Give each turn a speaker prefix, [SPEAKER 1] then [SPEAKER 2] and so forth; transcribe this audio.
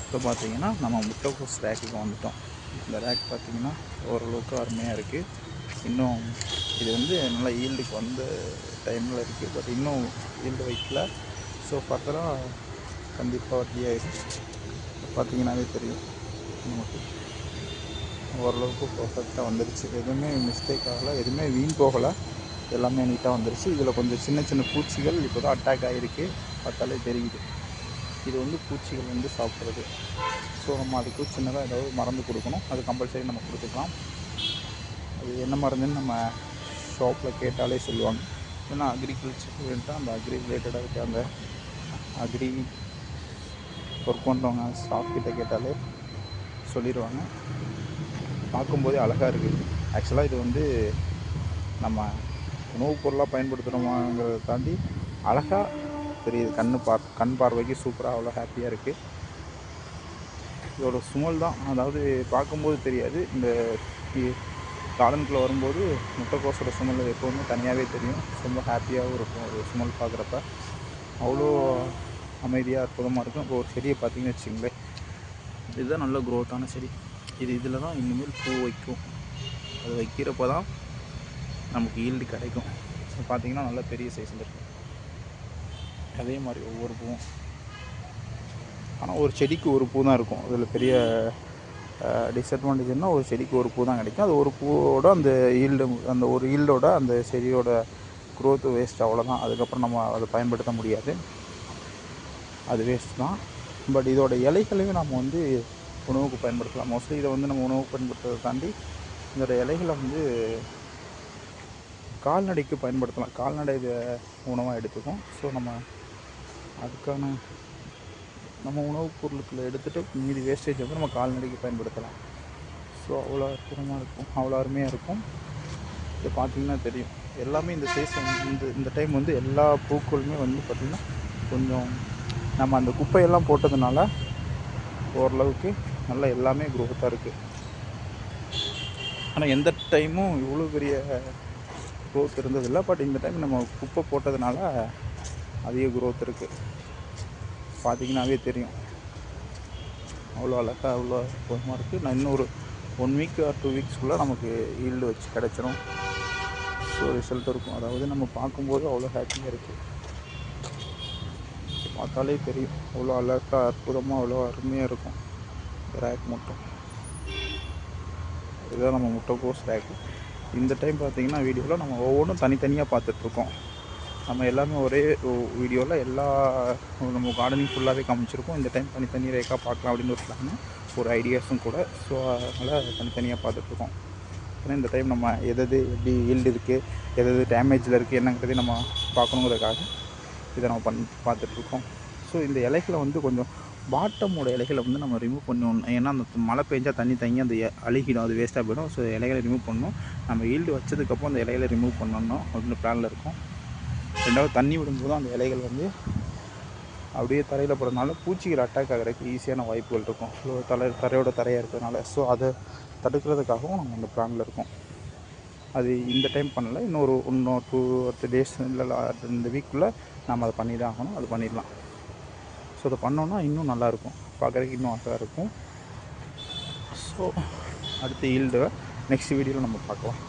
[SPEAKER 1] இப்போ பார்த்தீங்கன்னா நம்ம முட்டைக்கோஸ் ரேக்குக்கு வந்துட்டோம். இந்த ரேக் பார்த்தீங்கன்னா ஓரளவுக்கு அருமையாக இருக்குது. இன்னும் இது வந்து நல்லா ஈல்டுக்கு வந்த டைமில் இருக்குது. பட் இன்னும் ஈல்டு வைக்கல. ஸோ ஃபர்தராக கண்டிப்பாக ரெடி ஆகிடும். பார்த்தீங்கன்னாவே தெரியும் நமக்கு ஓரளவுக்கு பர்ஃபெக்டாக வந்துருச்சு. எதுவுமே மிஸ்டேக் ஆகலை, எதுவுமே வீண் போகலை, எல்லாமே நீட்டாக வந்துருச்சு. இதில் கொஞ்சம் சின்ன சின்ன பூச்சிகள் இப்போ தான் அட்டாக் ஆகிருக்கு, பார்த்தாலே தெரியுது. இது வந்து பூச்சிகள் வந்து சாப்பிட்றது. ஸோ நம்ம அதுக்கு சின்னதாக ஏதாவது மருந்து கொடுக்கணும். அது கம்பல்சரி நம்ம கொடுத்துக்கலாம். அது என்ன மருந்துன்னு நம்ம ஷாப்பில் கேட்டாலே சொல்லுவாங்க. ஏன்னா அக்ரிகல்ச்சர் அந்த அக்ரி ரிலேட்டடாக இருக்க அந்த அக்ரி ஒர்க் பண்ணுறவங்க ஸ்டாஃப் கிட்ட கேட்டாலே சொல்லிடுவாங்க. பார்க்கும்போதே அழகாக இருக்குது. ஆக்சுவலாக இது வந்து நம்ம உணவுப் பொருளாக பயன்படுத்துகிறோமாங்கிறத தாண்டி அழகாக தெரியுது. கண் பார்வைக்கு சூப்பராக அவ்வளோ ஹாப்பியாக இருக்குது. இதோட சுமல் தான், அதாவது பார்க்கும்போது தெரியாது. இந்த கார்டனுக்குள்ளே வரும்போது முட்டைக்கோஸோட சுமல் எப்போவுமே தனியாகவே தெரியும். ரொம்ப ஹாப்பியாகவும் இருக்கும் ஒரு சுமல் பார்க்குறப்ப. அவ்வளோ அமைதியாக அற்புதமாக இருக்கும். இப்போ ஒரு செடியை பார்த்திங்கன்னு வச்சுங்களேன், இதுதான் நல்ல க்ரோத்தான செடி. இதில் தான் இனிமேல் பூ வைக்கும். அது வைக்கிறப்ப தான் நமக்கு ஈல்டு கிடைக்கும். ஸோ பார்த்திங்கன்னா நல்ல பெரிய சைஸில் இருக்கும். அதே மாதிரி ஒவ்வொரு பூவும், ஆனால் ஒரு செடிக்கு ஒரு பூ தான் இருக்கும். அதில் பெரிய டிஸ்அட்வான்டேஜ்னால் ஒரு செடிக்கு ஒரு பூ தான் கிடைக்கும். அது ஒரு பூவோட அந்த ஈல்டு, அந்த ஒரு ஈல்டோட அந்த செடியோட க்ரோத்து வேஸ்ட், அவ்வளோதான். அதுக்கப்புறம் நம்ம அதை பயன்படுத்த முடியாது, அது வேஸ்ட் தான். பட் இதோட இலைகளையும் நம்ம வந்து உணவுக்கு பயன்படுத்தலாம். மோஸ்ட்லி இதை வந்து நம்ம உணவுக்கு பயன்படுத்துறதை தாண்டி இதோட இலைகளை வந்து கால்நடைக்கு பயன்படுத்தலாம். கால்நடை உணவாக எடுத்துக்கும். ஸோ நம்ம அதுக்கான நம்ம உணவுப் பொருட்களை எடுத்துகிட்டு மீதி வேஸ்டேஜ் வந்து நம்ம கால்நடைக்கு பயன்படுத்தலாம். ஸோ அவ்வளோ அற்புதமாக இருக்கும், அவ்வளோ அருமையாக இருக்கும். இது பார்த்திங்கன்னா தெரியும். எல்லாமே இந்த சைஸ் இந்த டைம் வந்து எல்லா பூக்களுமே வந்து பார்த்திங்கன்னா கொஞ்சம் நம்ம அந்த குப்பையெல்லாம் போட்டதுனால ஓரளவுக்கு நல்லா எல்லாமே க்ரோத்தாக இருக்குது. ஆனால் எந்த டைமும் இவ்வளோ பெரிய க்ரோத் இருந்ததில்லை. பட் இந்த டைம் நம்ம குப்பை போட்டதுனால அதிக க்ரோத் இருக்குது. பார்த்திங்கனாவே தெரியும் அவ்வளோ அழகாக அவ்வளோ அற்புதமாக இருக்குது. நான் இன்னொரு 1 வீக் ஆர் 2 வீக்ஸ்க்குள்ளே நமக்கு ஈல்டு வச்சு கிடச்சிரும். ஸோ ரிசல்ட் இருக்கும். அதாவது நம்ம பார்க்கும்போது அவ்வளோ ஹாப்பியாக இருக்குது. பார்த்தாலே தெரியும் அவ்வளோ அழகாக அற்புதமாக அவ்வளோ அருமையாக இருக்கும் ரேக் மட்டும். இதுதான் நம்ம முட்டைக்கோஸ் ரேக்கு. இந்த டைம் பார்த்திங்கன்னா வீடியோவில் நம்ம ஒவ்வொன்றும் தனித்தனியாக பார்த்துட்ருக்கோம். நம்ம எல்லாமே ஒரே வீடியோவில் எல்லா நம்ம கார்டனிங் ஃபுல்லாகவே காமிச்சிருக்கோம். இந்த டைம் தனித்தனி ரேக்காக பார்க்கலாம் அப்படின்னு ஒரு பிளான், ஒரு ஐடியாஸும் கூட. ஸோ அதனால் தனித்தனியாக பார்த்துட்ருக்கோம். ஏன்னா இந்த டைம் நம்ம எது எப்படி ஈல்டு இருக்குது, எது டேமேஜில் இருக்குது என்னங்கிறதே நம்ம பார்க்கணுங்கிறதுக்காக இதை நம்ம பார்த்துட்ருக்கோம். ஸோ இந்த இலைகளை வந்து கொஞ்சம் பாட்டமோட இலைகளை வந்து நம்ம ரிமூவ் பண்ணணும். ஏன்னா அந்த மழை பெஞ்சால் தண்ணி தங்கி அந்த அழுகிடும், அது வேஸ்ட்டாக போயிடும். ஸோ இலைகளை ரிமூவ் பண்ணணும். நம்ம ஈல்டு வச்சதுக்கப்புறம் அந்த இலைகளை ரிமூவ் பண்ணணும் அப்படின்னு பிளானில் இருக்கும். ரெண்டாவது தண்ணி விடும்போது அந்த இலைகள் வந்து அப்படியே தரையில் போடுறதுனால பூச்சிகள் அட்டாக் ஆகிறதுக்கு ஈஸியான வாய்ப்புகள் இருக்கும். ஸோ தரையோட தரையாக இருக்கிறதுனால. ஸோ அதை தடுக்கிறதுக்காகவும் நம்ம அந்த பிளானில் இருக்கோம். அது இந்த டைம் பண்ணலை, இன்னும் 2 or 3 days இல்லை இந்த வீக்குள்ளே நம்ம அதை பண்ணி தான் ஆகணும். அது பண்ணிடலாம். ஸோ அதை பண்ணோன்னா இன்னும் நல்லாயிருக்கும், பார்க்குறதுக்கு இன்னும் அழகாக இருக்கும். ஸோ அடுத்த ஈல்டை நெக்ஸ்ட் வீடியோவில் நம்ம பார்க்கலாம்.